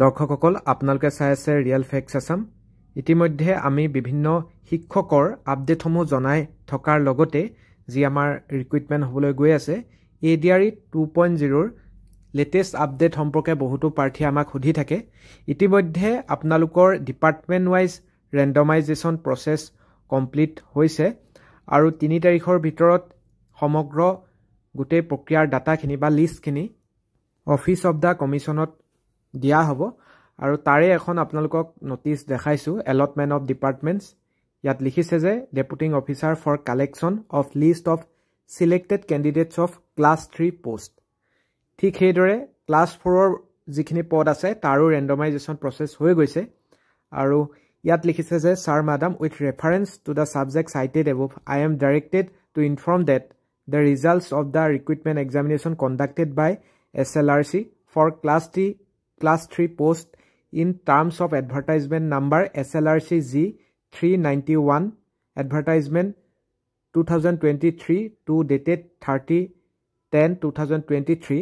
দৰ্শকসকল আপোনালোকে চাই আছে ৰিয়েল ফেক্টছ আসাম ইতিমধ্যে আমি বিভিন্ন শিক্ষকৰ আপডেটসমূহ জনাই থকাৰ লগতে যি আমাৰ ৰিক্ৰুটমেন্ট হ'বলৈ গৈ আছে এডিআৰই 2.0 ৰ লেটেষ্ট আপডেট সম্পৰ্কে বহুতো প্ৰাৰ্থী আমাক সুধি থাকে ইতিমধ্যে আপোনালোকৰ ডিপাৰ্টমেন্ট ওয়াইজ ৰেন্ডমাইজেচন প্ৰসেস কমপ্লিট হৈছে আৰু 3 তাৰিখৰ ভিতৰত সমগ্ৰ গোটেই প্ৰক্ৰিয়াৰ ডাটাখিনি বা লিষ্টখিনি অফিস অফ দা কমিশনত দিয়া হ'ব আৰু তাৰে এখন আপোনালোকক নোটিছ দেখাইছো এলটমেন্ট অফ ডিপাৰ্টমেন্টস ইয়াত লিখিছে যে deputing officer for collection of list of selected candidates of class 3 post ঠিক সেইদৰে ক্লাস 4 ৰ যিখিনি পদ আছে তাৰো ৰেন্ডমাইজেচন প্ৰসেস হৈ গৈছে আৰু ইয়াত লিখিছে যে sir madam with reference to the subject cited above I am directed to inform that the results of the recruitment examination conducted by SLRC for class 3 post in terms of advertisement number SLRC G 391 advertisement 2023 to dated 30/10/2023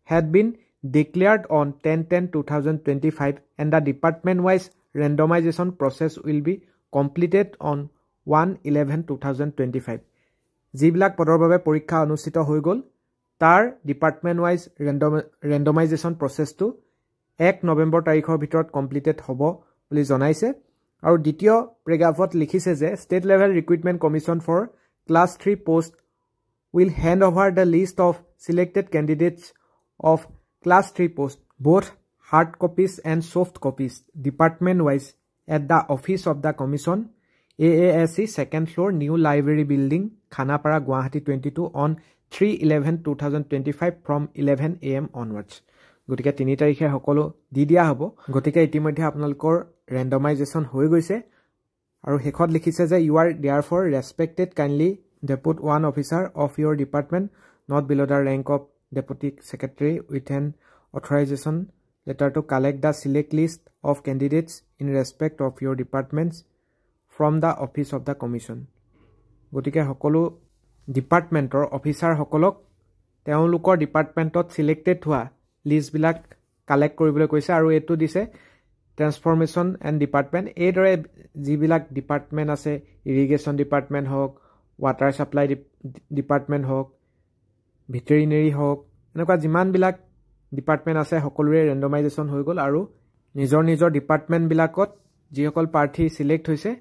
had been declared on 10/10/2025 and the department wise randomization process will be completed on 1/11/2025 যিবিলাক পদৰ বাবে পৰীক্ষা অনুষ্ঠিত হৈ গল তাৰ department wise ৰেন্ডমাইজেচন প্ৰসেসটো 1 November তাৰিখৰ ভিতৰত completed হ'ব বুলি জনাইছে আৰু দ্বিতীয় প্ৰেগাফত লিখিছে যে state level recruitment commission for class 3 post will hand over the list of selected candidates of class 3 post both hard copies and soft copies department wise at the office of the commission AASC second floor new library building Khanapara Guwahati 22 on 3/11/2025 from 11 AM onwards গতিকে 3 তাৰিখে সকলো দি দিয়া হ'ব গতিকে ইতিমধ্যে আপোনালোকৰ ৰেন্ডমাইজেচন হৈ গৈছে আৰু হেকত লিখিছে যে you are therefore respected kindly deputy one officer of your department not below the rank of deputy secretary with an authorization letter to collect the select list of candidates in respect of your departments from the office of the commission গতিকে সকলো ডিপাৰ্টমেন্টৰ officer সকলক তেওঁলোকৰ ডিপাৰ্টমেন্টত selected হোৱা list বিলাক collect কৰিবলৈ কৈছে আৰু এটো দিছে ট্ৰান্সফৰমেশন এণ্ড ডিপাৰ্টমেন্ট এইদৰে যিবিলাক ডিপাৰ্টমেন্ট আছে ইৰিগেশ্যন ডিপাৰ্টমেন্ট হওক ৱাটাৰ সাপ্লাই ডিপাৰ্টমেন্ট হওক ভেটেৰিনেৰী হওক এনেকুৱা যিমান বিলাক ডিপাৰ্টমেন্ট আছে সকলোৰে ৰেন্ডমাইজেচন হৈ গল আৰু নিজৰ নিজৰ ডিপাৰ্টমেন্ট বিলাকত যিসকল প্ৰাৰ্থী সিলেক্ট হৈছে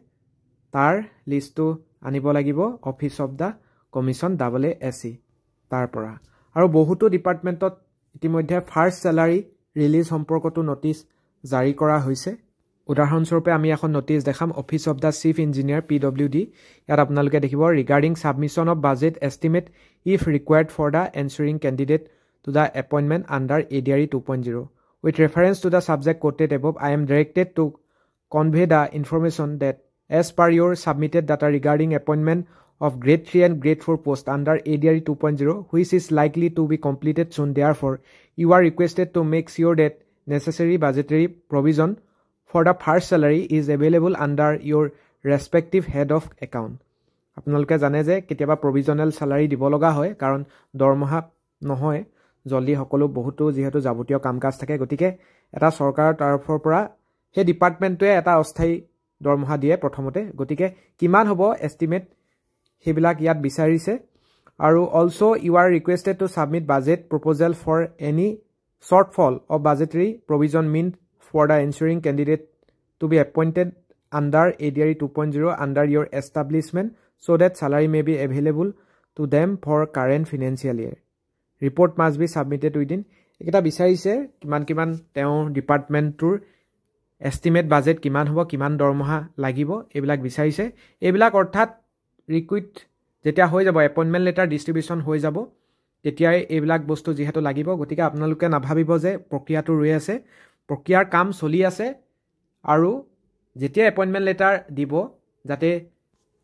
তাৰ লিষ্টটো আনিব লাগিব office of the commission AASC তাৰ পৰা আৰু বহুতো ডিপাৰ্টমেন্টত ইতিমধ্যে ফাৰ্স্ট স্যালাৰি ৰিলিজ সম্পৰ্কটো নোটিছ জাৰি কৰা হৈছে উদাহৰণস্বৰূপে আমি এখন নোটিছ দেখাম office of the chief engineer PWD ইয়াত আপোনালোকে দেখিব regarding submission of budget estimate if required for the ensuring candidate to the appointment under ADRE 2.0 with reference to the subject quoted above I am directed to convey the information that as per your submitted data regarding appointment of grade 3 and grade 4 post under ADRE 2.0 which is likely to be completed soon therefore you are requested to make sure that necessary budgetary provision for the first salary is available under your respective head of account আপোনালোকে জানে যে কেতিয়াবা provisional salary দিব লগা হয় কাৰণ দৰমহা নহয় জলদি সকলো বহুতো যেহেতু যাৱতীয় কামকাজ থাকে গতিকে এটা চৰকাৰৰ তৰফৰ পৰা হে ডিপাৰ্টমেন্টে এটা অস্থায়ী দৰমহা দিয়ে প্ৰথমতে গতিকে কিমান হ'ব এস্টিমেট হেবিলাক ইয়াত বিচাৰিছে আৰু also you are requested to submit budget proposal for any shortfall of budgetary provision meant for the ensuring candidate to be appointed under ADRE 2.0 under your establishment so that salary may be available to them for current financial year report must be submitted within এটা বিচাৰিছে কিমান তেওঁ ডিপাৰ্টমেন্টৰ estimate budget কিমান হ'ব কিমান দৰমহা লাগিব এবিলাক বিচাৰিছে এবিলাক অৰ্থাৎ ৰিকুইট যেতিয়া হৈ যাব এপইন্টমেন্ট লেটাৰ ডিস্ট্ৰিবিউচন হৈ যাব তেতিয়াই এবিলাক বস্তু যেহেতু লাগিব গতিকে আপোনালোকে নাভাবিব যে প্ৰক্ৰিয়াটো ৰৈ আছে প্ৰক্ৰিয়াৰ কাম চলি আছে আৰু যেতিয়া এপইন্টমেন্ট লেটাৰ দিব যাতে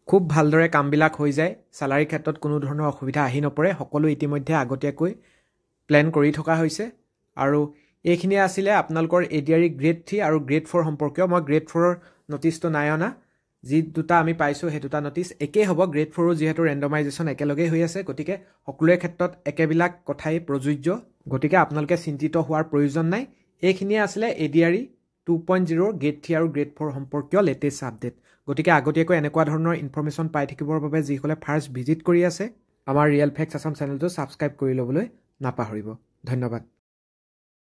খুব ভালদৰে কামবিলাক হৈ যায় সালাৰী ক্ষেত্ৰত কোনো ধৰণৰ অসুবিধা আহি নপৰে সকলো ইতিমধ্যে আগতীয়াকৈ প্ল্যান কৰি থকা হৈছে আৰু এইখিনি আছিল আপোনালোকৰ ADRE গ্ৰেড 3 আৰু গ্ৰেড 4 সম্পৰ্কীয় মই গ্ৰেড 4 ৰ নোটিছটো নাই অনা যি দুটা আমি পাইছো হে দুটা নোটিছ একে হ'ব গ্ৰেড 4 ৰ যেহেতু ৰেন্ডমাইজেচন একেলগে হৈ আছে গতিকে সকলোৰে ক্ষেত্ৰত একেবিলাক কথাই প্ৰযোজ্য গতিকে আপোনালোকে চিন্তিত হোৱাৰ প্ৰয়োজন নাই এইখিনিয়ে আছিলে ADRE 2.0 গ্ৰেড 3 আৰু গ্ৰেড 4 সম্পৰ্কীয় লেটেষ্ট আপডেট গতিকে আগতীয়াকৈ এনেকুৱা ধৰণৰ ইনফৰমেশ্যন পাই থাকিবৰ বাবে যিসকলে ফাৰ্ষ্ট ভিজিট কৰি আছে আমাৰ ৰিয়েল ফেক্টছ আছাম চেনেলটো ছাবস্ক্ৰাইব কৰি ল'বলৈ নাপাহৰিব ধন্যবাদ